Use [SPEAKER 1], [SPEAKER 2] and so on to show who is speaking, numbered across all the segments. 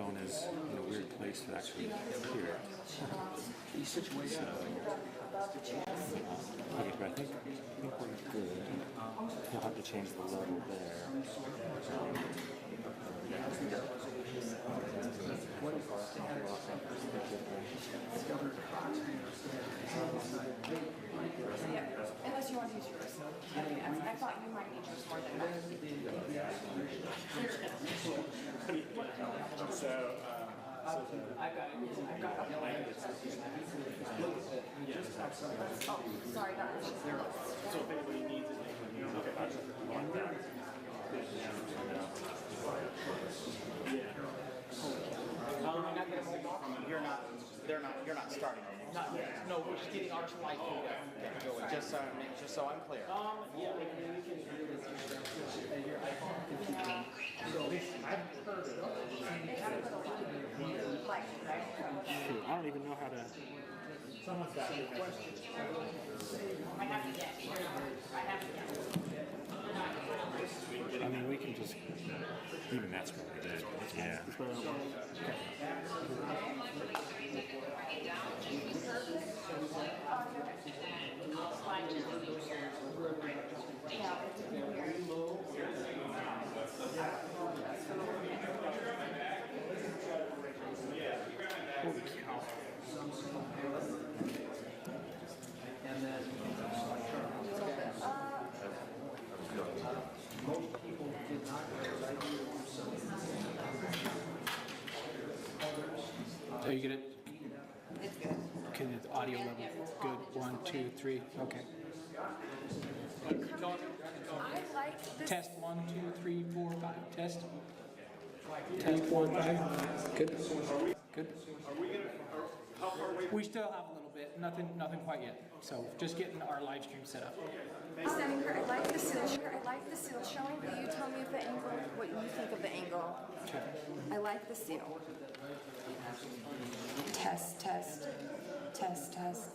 [SPEAKER 1] microphone is in a weird place to actually hear it.
[SPEAKER 2] These situations.
[SPEAKER 1] Okay, but I think we're good. You'll have to change the level there.
[SPEAKER 2] What is the status of Governor
[SPEAKER 3] Yeah, unless you want to use yours. I thought you might need yours more than that. Oh, sorry, guys.
[SPEAKER 4] So if anybody needs it, they can use it.
[SPEAKER 5] You're not starting it.
[SPEAKER 4] Not yet.
[SPEAKER 5] No, we're just getting our light going. Just so I'm clear.
[SPEAKER 4] Yeah, we can your iPhone.
[SPEAKER 1] Shoot, I don't even know how to.
[SPEAKER 4] Someone's got a question.
[SPEAKER 3] I haven't yet.
[SPEAKER 1] I mean, we can just. Even that's probably good. Yeah. Holy cow.
[SPEAKER 2] and then most people did not write
[SPEAKER 6] So you get it?
[SPEAKER 3] It's good.
[SPEAKER 6] Okay, the audio level. Good. 1, 2, 3. Okay.
[SPEAKER 3] I like this.
[SPEAKER 6] Test 1, 2, 3, 4, 5. Test. Test 4, 5. Good. Good.
[SPEAKER 4] Are we gonna? How far away?
[SPEAKER 6] We still have a little bit. Nothing quite yet. So just getting our live stream set up.
[SPEAKER 3] Standing here, I like the seal. I like the seal showing, but you tell me if the angle, what you think of the angle.
[SPEAKER 6] Okay.
[SPEAKER 3] I like the seal. Test, test, test, test.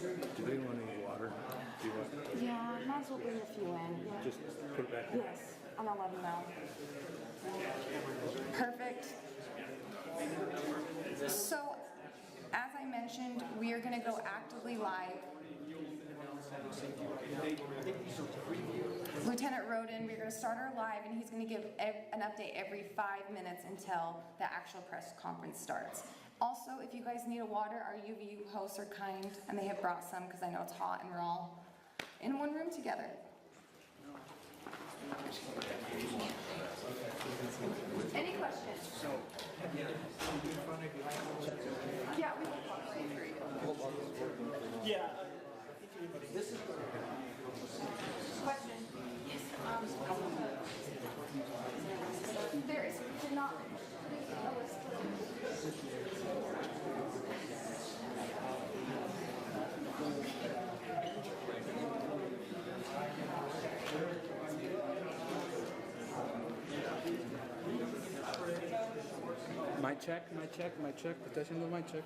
[SPEAKER 1] Do they want any water? Do you want?
[SPEAKER 3] Yeah, might as well bring a few in. Yeah.
[SPEAKER 1] Just put it back in.
[SPEAKER 3] Yes, and I'll let him know. Perfect. So, as I mentioned, we are going to go actively live. Lieutenant Roden, we're going to start our live, and he's going to give an update every 5 minutes until the actual press conference starts. Also, if you guys need a water, our UV hosts are kind, and they have brought some because I know it's hot and we're all in one room together. Any questions? Yeah, we will talk later.
[SPEAKER 4] Yeah.
[SPEAKER 2] This is
[SPEAKER 3] Question? Yes. There is not.
[SPEAKER 7] Mic check, mic check, mic check. Attention to mic check.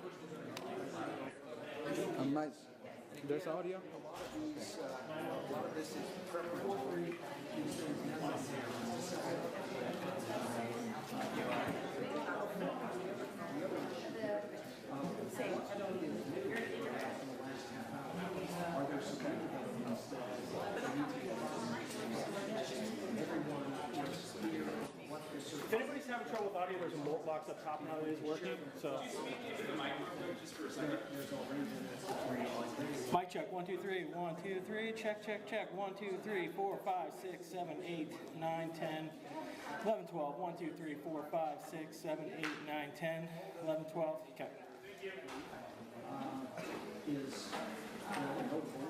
[SPEAKER 7] Mic. There's audio.
[SPEAKER 4] If anybody's having trouble with audio, there's a bolt box up top now that is working. So.
[SPEAKER 6] Mic check. 1, 2, 3. 1, 2, 3. Check, check, check. 1, 2, 3, 4, 5, 6, 7, 8, 9, 10, 11, 12. 1, 2, 3, 4, 5, 6, 7, 8, 9, 10, 11, 12. Okay.
[SPEAKER 2] is really helpful.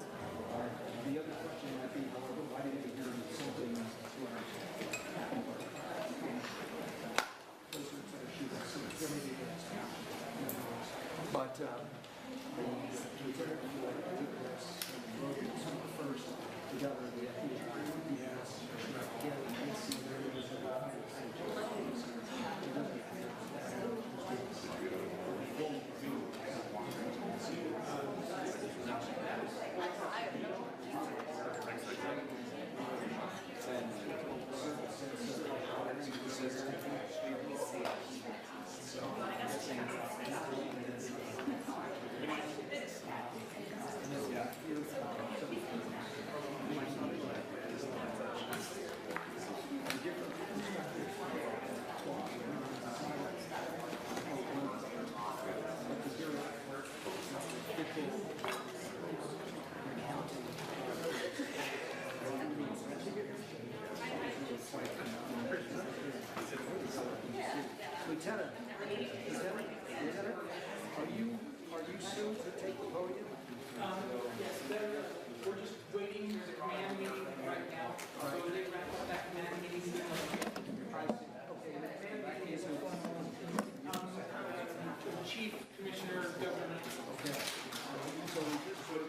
[SPEAKER 2] The other question might be, however, why didn't we hear something where but the first together the Lieutenant, are you soon to take the podium?
[SPEAKER 6] Yes, we're just waiting. There's a command meeting right now. So they wrap up that command meeting. Chief Commissioner of Government.
[SPEAKER 2] Okay. So we just sort of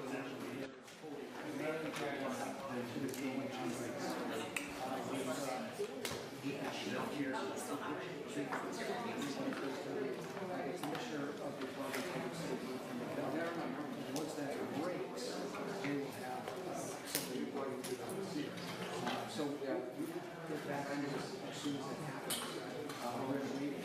[SPEAKER 2] Commissioner of the Department of Safety. Once that breaks, they will have something going to them. So we get back on this as soon as it happens. We're waiting.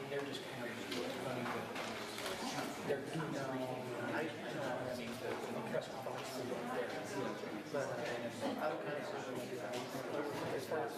[SPEAKER 6] They're just kind of running they're doing their own. I mean, the press conference is there. But as far as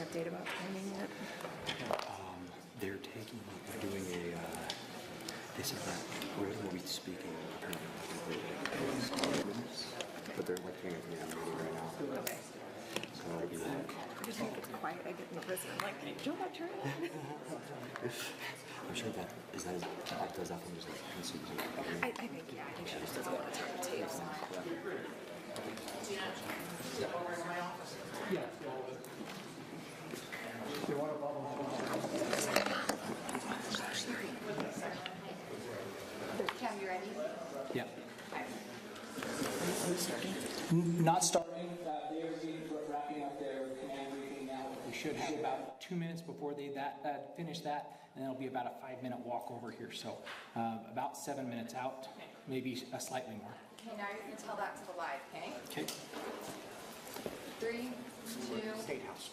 [SPEAKER 3] Update about timing yet?
[SPEAKER 1] They're doing a, they said that we're going to be speaking apparently, but they're like doing a meeting right now.
[SPEAKER 3] Okay.
[SPEAKER 1] So it'll be like,
[SPEAKER 3] I just think it's quiet. I get nervous and I'm like, don't have turn on.
[SPEAKER 1] I'm sure that does that from just like consumes it.
[SPEAKER 3] I think she just doesn't want to turn the tapes on. Cam, you ready?
[SPEAKER 1] Yeah.
[SPEAKER 6] not starting, they're wrapping up their command briefing now. We should have about 2 minutes before they finish that, and then it'll be about a 5-minute walk over here. So about 7 minutes out, maybe slightly more.
[SPEAKER 3] Okay, now you can tell that to the live, okay?
[SPEAKER 6] Okay.
[SPEAKER 3] 3, 2,
[SPEAKER 6] State House.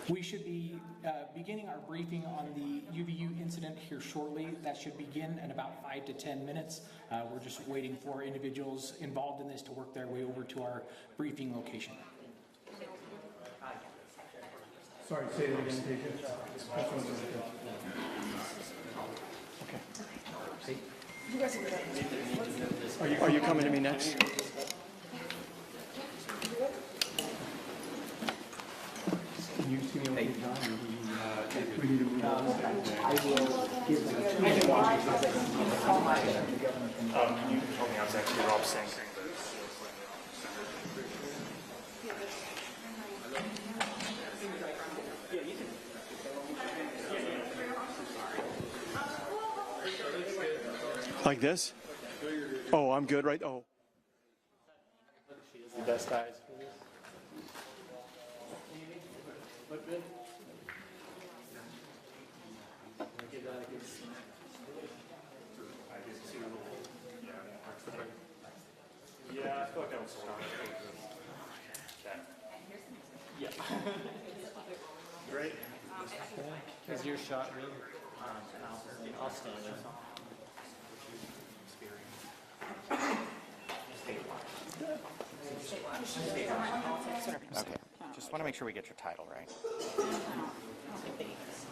[SPEAKER 6] We should be beginning our briefing on the UVU incident here shortly. That should begin in about 5 to 10 minutes. We're just waiting for individuals involved in this to work their way over to our briefing location.
[SPEAKER 4] Sorry, say it again, Deja.
[SPEAKER 7] Are you coming to me next? Can you see me over time? We need to move on.
[SPEAKER 4] Can you help me out, Zach? You're all saying.
[SPEAKER 7] Like this? Oh, I'm good, right? Oh.
[SPEAKER 4] The best eyes for this. Look good. Yeah, I feel like I was strong. Yeah. Great.
[SPEAKER 5] Is your shot real? I'll stand it. Okay, just want to make sure we get your title right.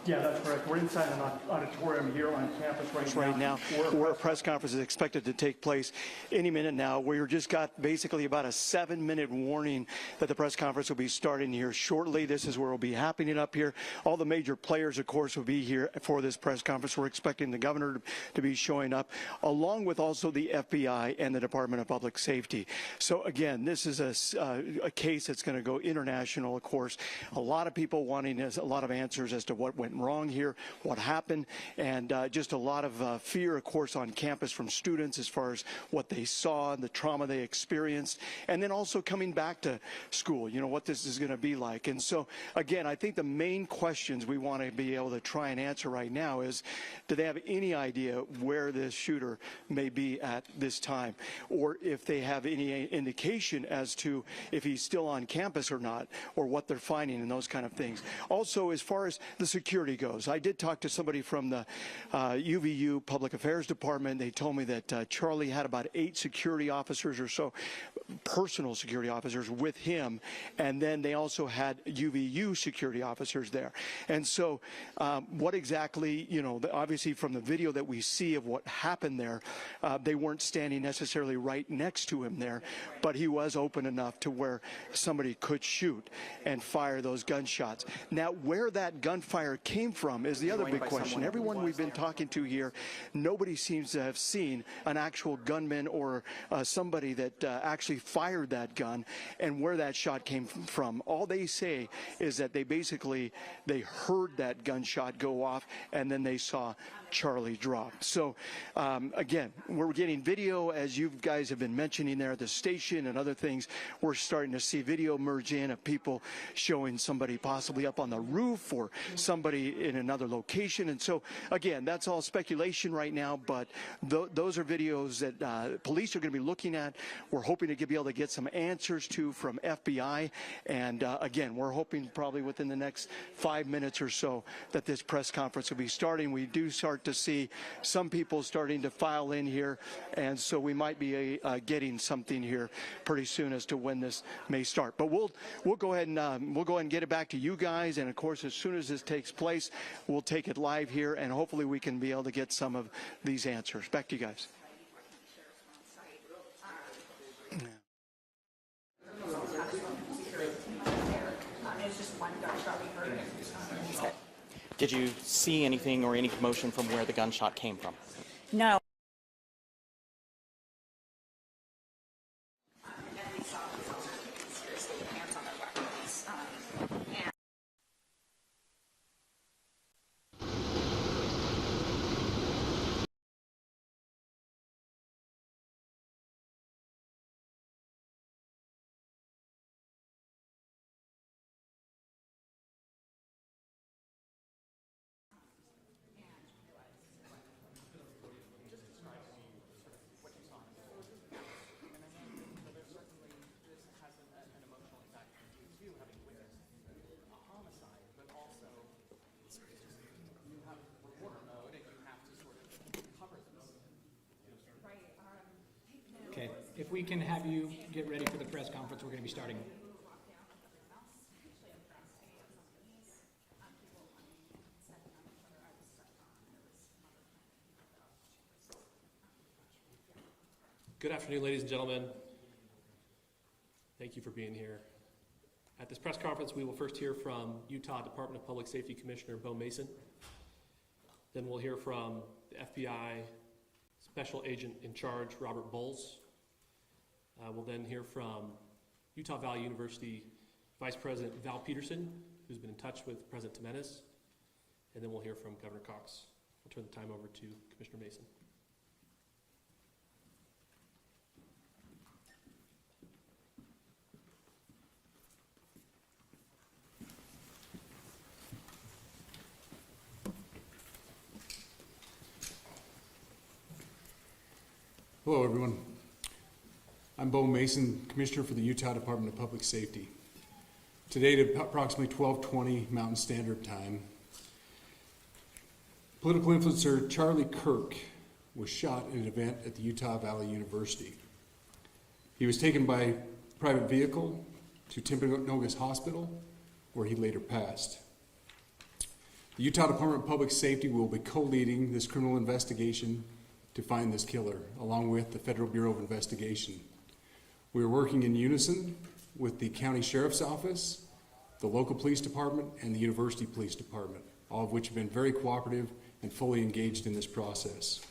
[SPEAKER 4] Yeah, that's correct. We're inside an auditorium here on campus
[SPEAKER 8] Right now, where a press conference is expected to take place any minute now. We just got basically about a 7-minute warning that the press conference will be starting here shortly. This is where it will be happening up here. All the major players, of course, will be here for this press conference. We're expecting the governor to be showing up, along with also the FBI and the Department of Public Safety. So again, this is a case that's going to go international, of course. A lot of people wanting a lot of answers as to what went wrong here, what happened, and just a lot of fear, of course, on campus from students as far as what they saw and the trauma they experienced, and then also coming back to school, you know, what this is going to be like. And so, again, I think the main questions we want to be able to try and answer right now is, do they have any idea where this shooter may be at this time, or if they have any indication as to if he's still on campus or not, or what they're finding and those kind of things. Also, as far as the security goes, I did talk to somebody from the UVU Public Affairs Department. They told me that Charlie had about 8 security officers or so, personal security officers with him, and then they also had UVU security officers there. And so what exactly, you know, obviously from the video that we see of what happened there, they weren't standing necessarily right next to him there, but he was open enough to where somebody could shoot and fire those gunshots. Now, where that gunfire came from is the other big question. Everyone we've been talking to here, nobody seems to have seen an actual gunman or somebody that actually fired that gun and where that shot came from. All they say is that they heard that gunshot go off and then they saw Charlie drop. So again, we're getting video, as you guys have been mentioning there at the station and other things. We're starting to see video merge in of people showing somebody possibly up on the roof or somebody in another location. And so again, that's all speculation right now, but those are videos that police are going to be looking at. We're hoping to be able to get some answers to from FBI. And again, we're hoping probably within the next 5 minutes or so that this press conference will be starting. We do start to see some people starting to file in here, and so we might be getting something here pretty soon as to when this may start. But we'll go ahead and get it back to you guys, and of course, as soon as this takes place, we'll take it live here, and hopefully we can be able to get some of these answers. Back to you guys.
[SPEAKER 5] Did you see anything or any commotion from where the gunshot came from?
[SPEAKER 9] No.
[SPEAKER 10] Okay, if we can have you get ready for the press conference, we're going to be starting.
[SPEAKER 11] Good afternoon, ladies and gentlemen. Thank you for being here. At this press conference, we will first hear from Utah Department of Public Safety Commissioner Bo Mason. Then we'll hear from the FBI Special Agent in Charge, Robert Bowles. We'll then hear from Utah Valley University Vice President Val Peterson, who's been in touch with President Jimenez. And then we'll hear from Governor Cox. I'll turn the time over to Commissioner Mason.
[SPEAKER 12] Hello, everyone. I'm Bo Mason, Commissioner for the Utah Department of Public Safety. Today at approximately 12:20 Mountain Standard Time, political influencer Charlie Kirk was shot in an event at the Utah Valley University. He was taken by private vehicle to Timpanogos Hospital, where he later passed. The Utah Department of Public Safety will be co-leading this criminal investigation to find this killer, along with the Federal Bureau of Investigation. We are working in unison with the County Sheriff's Office, the local police department, and the University Police Department, all of which have been very cooperative and fully engaged in this process.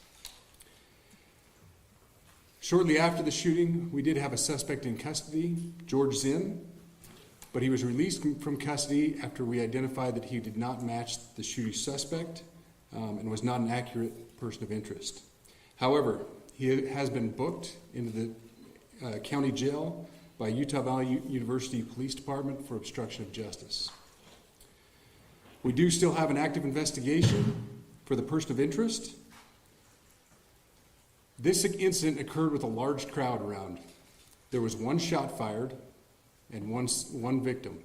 [SPEAKER 12] Shortly after the shooting, we did have a suspect in custody, George Zinn, but he was released from custody after we identified that he did not match the shooting suspect and was not an accurate person of interest. However, he has been booked into the county jail by Utah Valley University Police Department for obstruction of justice. We do still have an active investigation for the person of interest. This incident occurred with a large crowd around. There was one shot fired and one victim.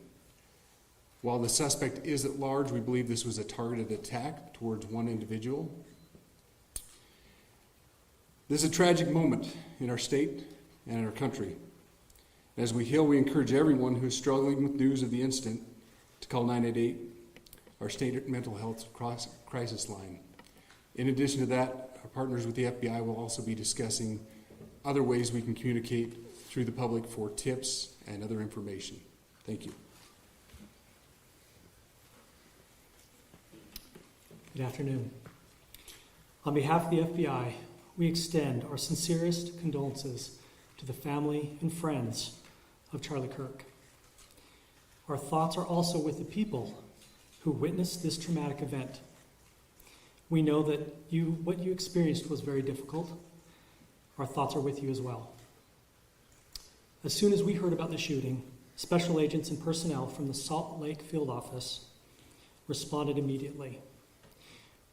[SPEAKER 12] While the suspect is at large, we believe this was a targeted attack towards one individual. This is a tragic moment in our state and in our country. As we heal, we encourage everyone who is struggling with news of the incident to call 988, our state mental health crisis line. In addition to that, our partners with the FBI will also be discussing other ways we can communicate through the public for tips and other information. Thank you.
[SPEAKER 9] Good afternoon. On behalf of the FBI, we extend our sincerest condolences to the family and friends of Charlie Kirk. Our thoughts are also with the people who witnessed this traumatic event. We know that what you experienced was very difficult. Our thoughts are with you as well. As soon as we heard about the shooting, special agents and personnel from the Salt Lake Field Office responded immediately.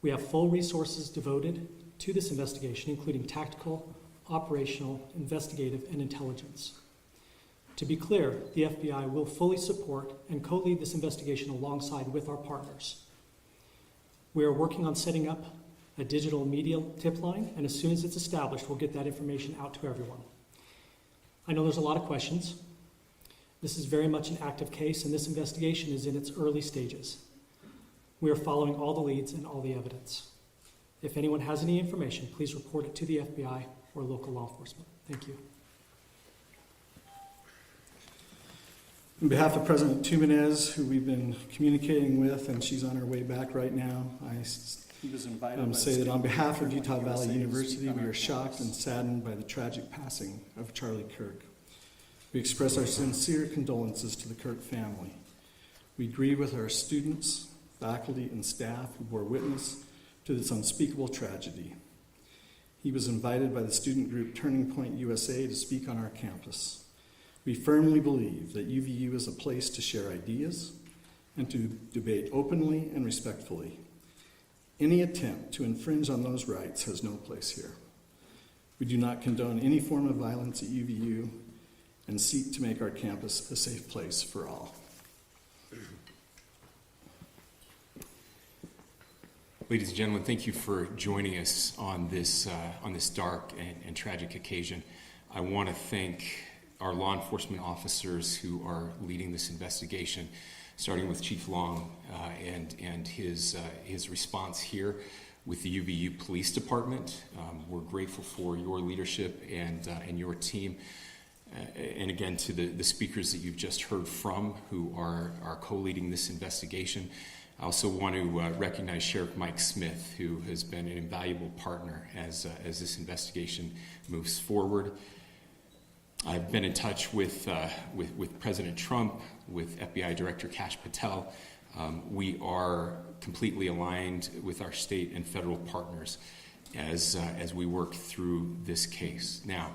[SPEAKER 9] We have full resources devoted to this investigation, including tactical, operational, investigative, and intelligence. To be clear, the FBI will fully support and co-lead this investigation alongside with our partners. We are working on setting up a digital media tip line, and as soon as it's established, we'll get that information out to everyone. I know there's a lot of questions. This is very much an active case, and this investigation is in its early stages. We are following all the leads and all the evidence. If anyone has any information, please report it to the FBI or local law enforcement. Thank you.
[SPEAKER 7] On behalf of President Tumenez, who we've been communicating with, and she's on her way back right now, I say that on behalf of Utah Valley University, we are shocked and saddened by the tragic passing of Charlie Kirk. We express our sincere condolences to the Kirk family. We grieve with our students, faculty, and staff who bore witness to this unspeakable tragedy. He was invited by the student group Turning Point USA to speak on our campus. We firmly believe that UVU is a place to share ideas and to debate openly and respectfully. Any attempt to infringe on those rights has no place here. We do not condone any form of violence at UVU and seek to make our campus a safe place for all.
[SPEAKER 1] Ladies and gentlemen, thank you for joining us on this dark and tragic occasion. I want to thank our law enforcement officers who are leading this investigation, starting with Chief Long and his response here with the UVU Police Department. We're grateful for your leadership and your team. And again, to the speakers that you've just heard from who are co-leading this investigation. I also want to recognize Sheriff Mike Smith, who has been an invaluable partner as this investigation moves forward. I've been in touch with President Trump, with FBI Director Kash Patel. We are completely aligned with our state and federal partners as we work through this case. Now,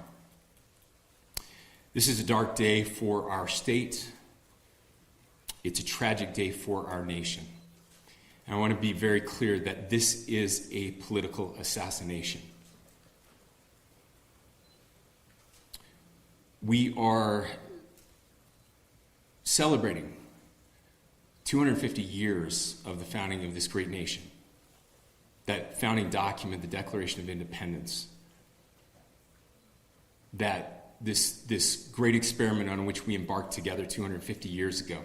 [SPEAKER 1] this is a dark day for our state. It's a tragic day for our nation. And I want to be very clear that this is a political assassination. We are celebrating 250 years of the founding of this great nation. That founding document, the Declaration of Independence, that this great experiment on which we embarked together 250 years ago,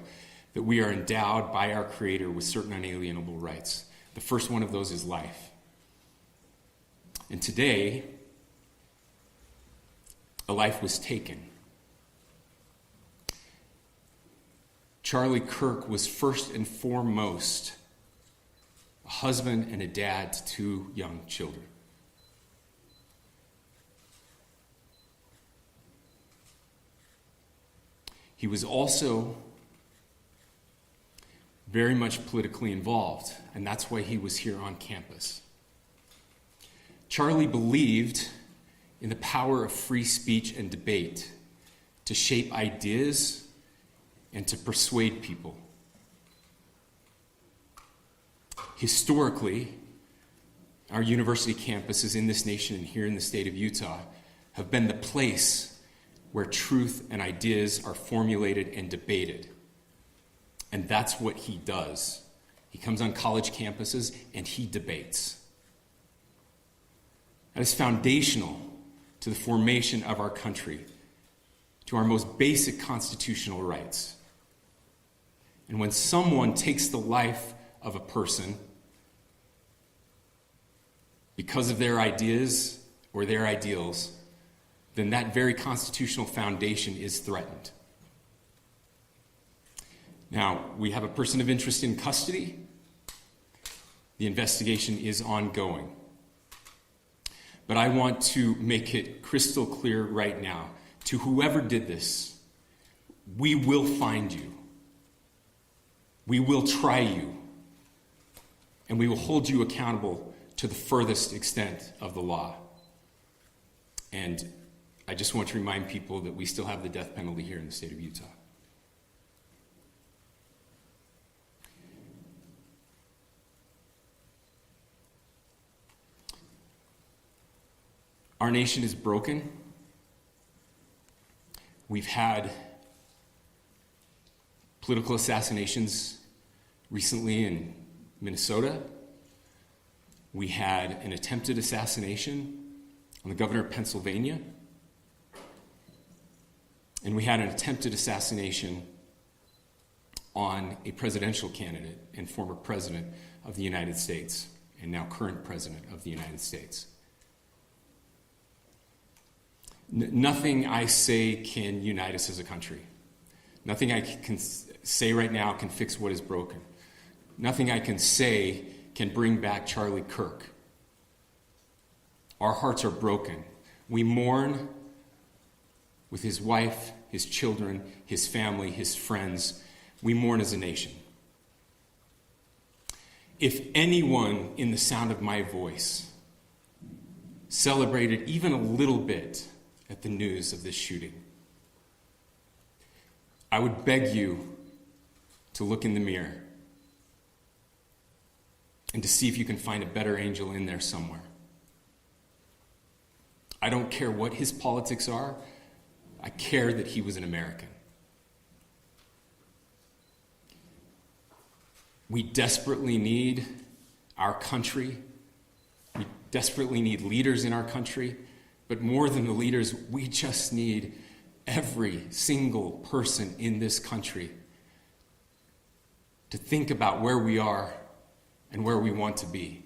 [SPEAKER 1] that we are endowed by our Creator with certain unalienable rights. The first one of those is life. And today, a life was taken. Charlie Kirk was first and foremost a husband and a dad to 2 young children. He was also very much politically involved, and that's why he was here on campus. Charlie believed in the power of free speech and debate to shape ideas and to persuade people. Historically, our university campuses in this nation and here in the state of Utah have been the place where truth and ideas are formulated and debated. And that's what he does. He comes on college campuses and he debates. That is foundational to the formation of our country, to our most basic constitutional rights. And when someone takes the life of a person because of their ideas or their ideals, then that very constitutional foundation is threatened. Now, we have a person of interest in custody. The investigation is ongoing. But I want to make it crystal clear right now, to whoever did this, we will find you. We will try you. And we will hold you accountable to the furthest extent of the law. And I just want to remind people that we still have the death penalty here in the state of Utah. Our nation is broken. We've had political assassinations recently in Minnesota. We had an attempted assassination on the governor of Pennsylvania. And we had an attempted assassination on a presidential candidate and former president of the United States, and now current president of the United States. Nothing I say can unite us as a country. Nothing I can say right now can fix what is broken. Nothing I can say can bring back Charlie Kirk. Our hearts are broken. We mourn with his wife, his children, his family, his friends. We mourn as a nation. If anyone in the sound of my voice celebrated even a little bit at the news of this shooting, I would beg you to look in the mirror and to see if you can find a better angel in there somewhere. I don't care what his politics are. I care that he was an American. We desperately need our country. We desperately need leaders in our country. But more than the leaders, we just need every single person in this country to think about where we are and where we want to be.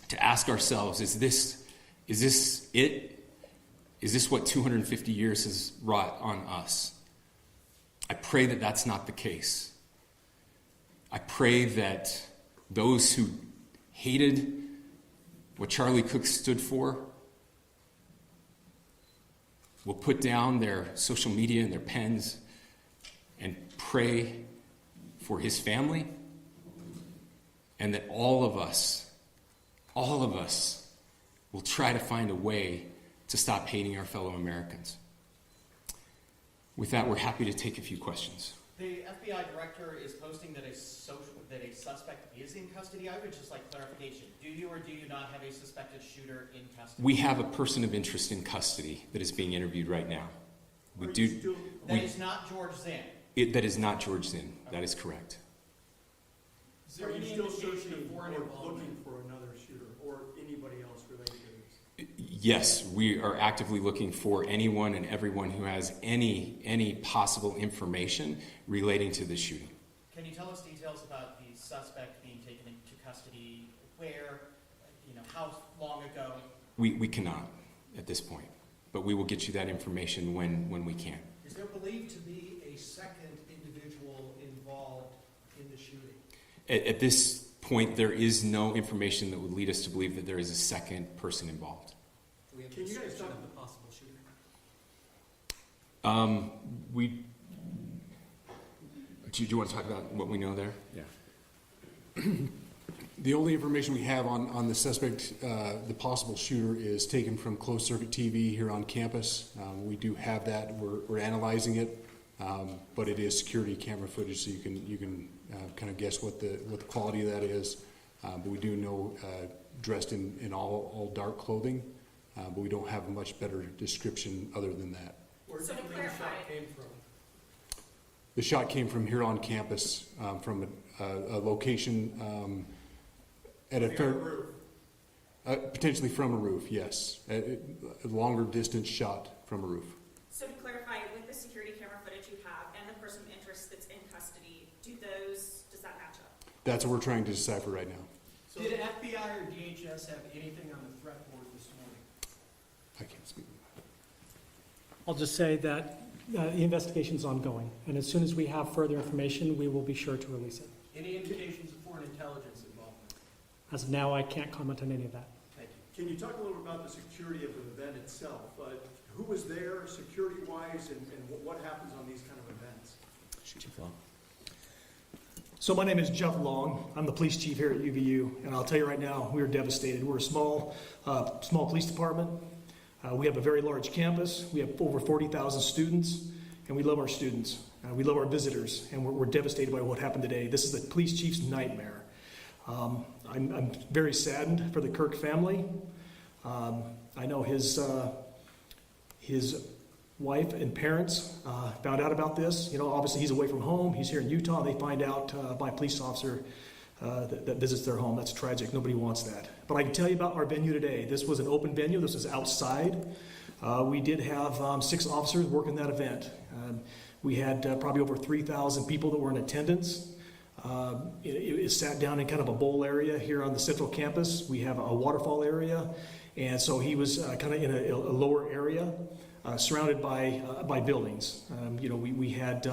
[SPEAKER 1] To ask ourselves, is this it? Is this what 250 years has wrought on us? I pray that that's not the case. I pray that those who hated what Charlie Kirk stood for will put down their social media and their pens and pray for his family, and that all of us will try to find a way to stop hating our fellow Americans. With that, we're happy to take a few questions.
[SPEAKER 13] The FBI director is posting that a suspect is in custody. I would just like clarification. Do you or do you not have a suspected shooter in custody?
[SPEAKER 1] We have a person of interest in custody that is being interviewed right now.
[SPEAKER 13] That is not George Zinn.
[SPEAKER 1] That is not George Zinn. That is correct.
[SPEAKER 6] Are you still searching or looking for another shooter or anybody else related to this?
[SPEAKER 1] Yes, we are actively looking for anyone and everyone who has any possible information relating to the shooting.
[SPEAKER 13] Can you tell us details about the suspect being taken into custody? Where, how long ago?
[SPEAKER 1] We cannot at this point, but we will get you that information when we can.
[SPEAKER 2] Is there believed to be a second individual involved in the shooting?
[SPEAKER 1] At this point, there is no information that would lead us to believe that there is a second person involved.
[SPEAKER 2] Can you guys talk
[SPEAKER 10] of the possible shooter?
[SPEAKER 1] Do you want to talk about what we know there?
[SPEAKER 12] Yeah. The only information we have on the suspect, the possible shooter, is taken from closed circuit TV here on campus. We do have that. We're analyzing it, but it is security camera footage, so you can kind of guess what the quality of that is. But we do know dressed in all dark clothing, but we don't have a much better description other than that.
[SPEAKER 2] Where do you think the shot came from?
[SPEAKER 12] The shot came from here on campus, from a location at a fair, potentially from a roof. Yes, a longer distance shot from a roof.
[SPEAKER 14] So to clarify, with the security camera footage you have and the person of interest that's in custody, does that match up?
[SPEAKER 12] That's what we're trying to decipher right now.
[SPEAKER 2] So did FBI or DHS have anything on the threat board this morning?
[SPEAKER 12] I can't speak.
[SPEAKER 9] I'll just say that the investigation is ongoing, and as soon as we have further information, we will be sure to release it.
[SPEAKER 2] Any indications of foreign intelligence involvement?
[SPEAKER 9] As of now, I can't comment on any of that.
[SPEAKER 2] Thank you. Can you talk a little about the security of the event itself? Who was there security-wise, and what happens on these kind of events?
[SPEAKER 6] So my name is Jeff Long. I'm the police chief here at UVU, and I'll tell you right now, we are devastated. We're a small police department. We have a very large campus. We have over 40,000 students, and we love our students. We love our visitors, and we're devastated by what happened today. This is the police chief's nightmare. I'm very saddened for the Kirk family. I know his wife and parents found out about this. Obviously he's away from home. He's here in Utah. They find out by a police officer that visits their home. That's tragic. Nobody wants that. But I can tell you about our venue today. This was an open venue. This was outside. We did have 6 officers working that event. We had probably over 3,000 people that were in attendance. It sat down in kind of a bowl area here on the central campus. We have a waterfall area. And so he was kind of in a lower area, surrounded by buildings. We had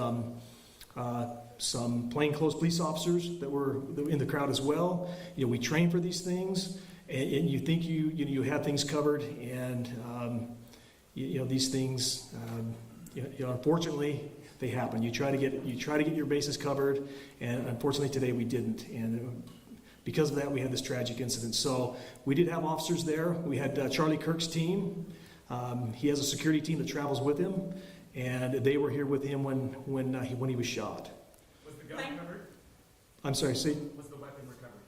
[SPEAKER 6] some plainclothes police officers that were in the crowd as well. We train for these things, and you think you have things covered, and these things, unfortunately, they happen. You try to get your bases covered, and unfortunately today we didn't. And because of that, we had this tragic incident. So we did have officers there. We had Charlie Kirk's team. He has a security team that travels with him, and they were here with him when he was shot.
[SPEAKER 2] Was the gun recovered?
[SPEAKER 6] I'm sorry, see?
[SPEAKER 2] Was the weapon recovered?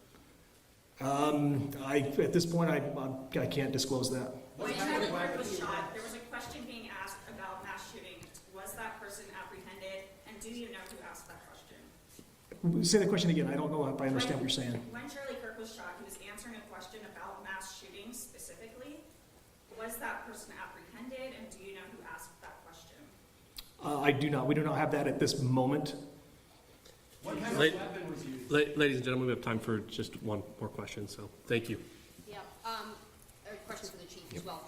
[SPEAKER 6] At this point, I can't disclose that.
[SPEAKER 14] When Charlie Kirk was shot, there was a question being asked about mass shooting. Was that person apprehended, and do you know who asked that question?
[SPEAKER 6] Say the question again. I don't know if I understand what you're saying.
[SPEAKER 14] When Charlie Kirk was shot, he was answering a question about mass shootings specifically. Was that person apprehended, and do you know who asked that question?
[SPEAKER 6] I do not. We do not have that at this moment.
[SPEAKER 2] What kind of weapon was used?
[SPEAKER 11] Ladies and gentlemen, we have time for just one more question, so thank you.
[SPEAKER 15] Yeah, a question for the chief as well.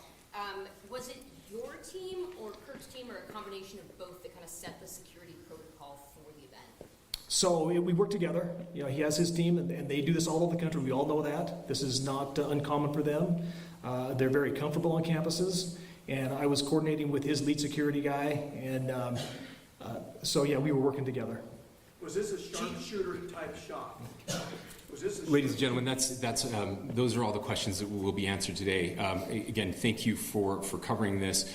[SPEAKER 15] Was it your team or Kirk's team or a combination of both that kind of set the security protocol for the event?
[SPEAKER 6] So we work together. He has his team, and they do this all over the country. We all know that. This is not uncommon for them. They're very comfortable on campuses, and I was coordinating with his lead security guy, and so yeah, we were working together.
[SPEAKER 2] Was this a sharpshooter type shot?
[SPEAKER 1] Ladies and gentlemen, those are all the questions that will be answered today. Again, thank you for covering this.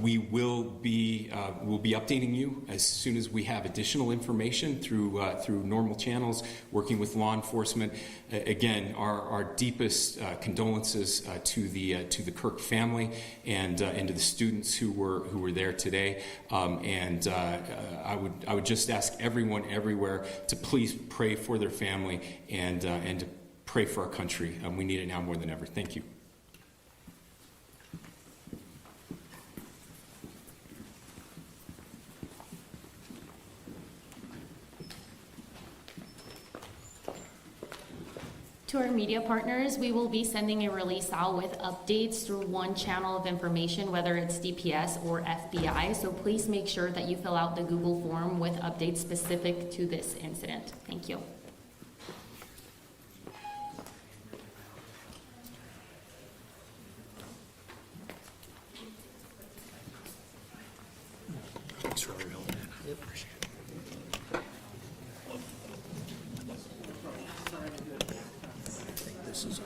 [SPEAKER 1] We will be updating you as soon as we have additional information through normal channels, working with law enforcement. Again, our deepest condolences to the Kirk family and to the students who were there today. I would just ask everyone everywhere to please pray for their family and to pray for our country. We need it now more than ever. Thank you.
[SPEAKER 16] To our media partners, we will be sending a release out with updates through one channel of information, whether it's DPS or FBI. So please make sure that you fill out the Google form with updates specific to this incident. Thank you.
[SPEAKER 12] Thanks for all your help, man. Appreciate it. This is